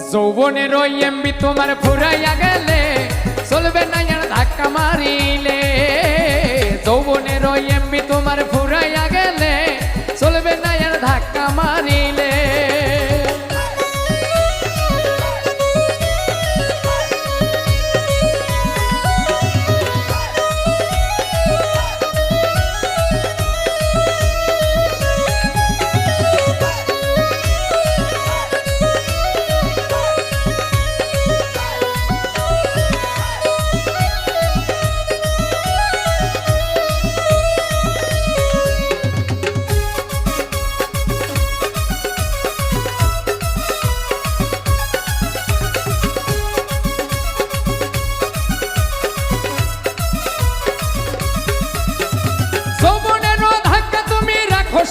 যৌবনের ওই এমবি তোমার ফুরাইয়া গেলে চলবে না আর ধাক্কা মারিলে। যৌবনের ওই এমবি তোমার ফুরাইয়া গেলে চলবে না আর ধাক্কা মারিলে।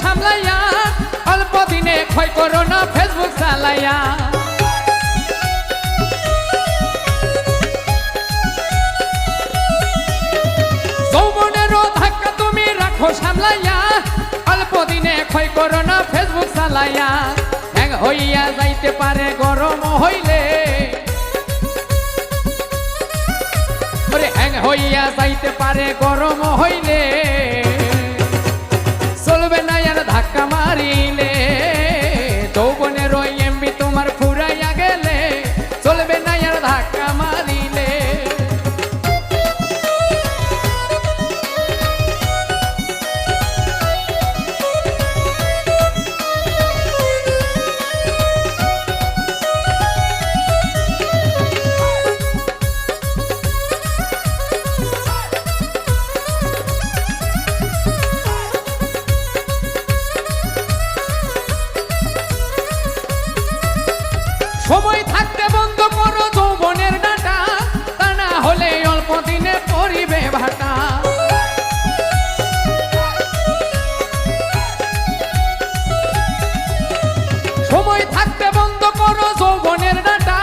সামলাইয়া অল্প দিনে ক্ষয় করো না ফেসবুক চালাইয়া। যৌবনেরও ধাক্কা তুমি রাখো সামলাইয়া অল্প দিনে ক্ষয় করো না ফেসবুক চালাইয়া। হ্যাং হইয়া যাইতে পারে গরম হইলে, হ্যাং হইয়া যাইতে পারে গরম হইলে চলবে না আর ধাক্কা মারিলে। যৌবনের ওই এমবি তোমার ফুরাইয়া গেলে চলবে না আর ধাক্কা মারিলে। সময় থাকতে বন্ধ করো যৌবনের ডাটা, তা না হলে অল্প দিনে পরিবে ভাটা। সময় থাকতে বন্ধ করো যৌবনের ডাটা,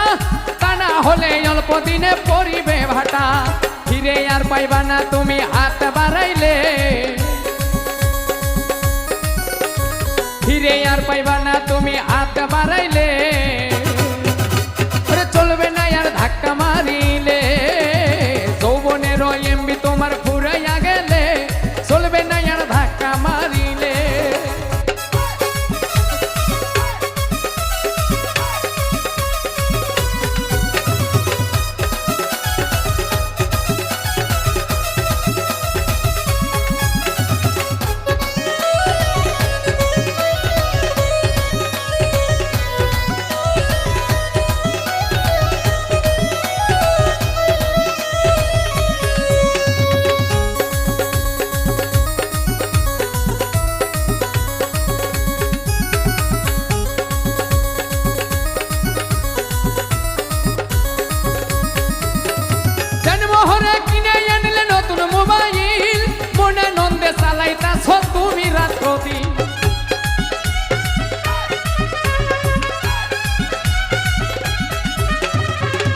তা না হলে অল্প দিনে পরিবে ভাটা। ফিরে আর পাইবা না তুমি হাত বাড়াইলে, ফিরে আর পাইবা না তুমি হাত বাড়াইলে চলবে না আর ধাক্কা মারিলে। যৌবনের ওই এমবি তোমার ফুরাইয়া গেলে চলবে না আর ধাক্কা মারিলে। জন্মহরে কিনে আনলে নতুন মোবাইল, মনে নন্দে চালাইতাছ তুমি রাত্রদিন।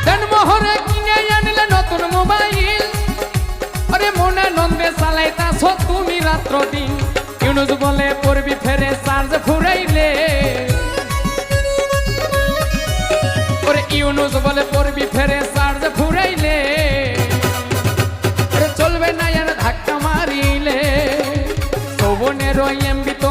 জন্মহরে কিনে আনলে নতুন মোবাইল, আরে মনে নন্দে চালাইতাছ তুমি রাত্রদিন। ইউনুস বলে পড়বি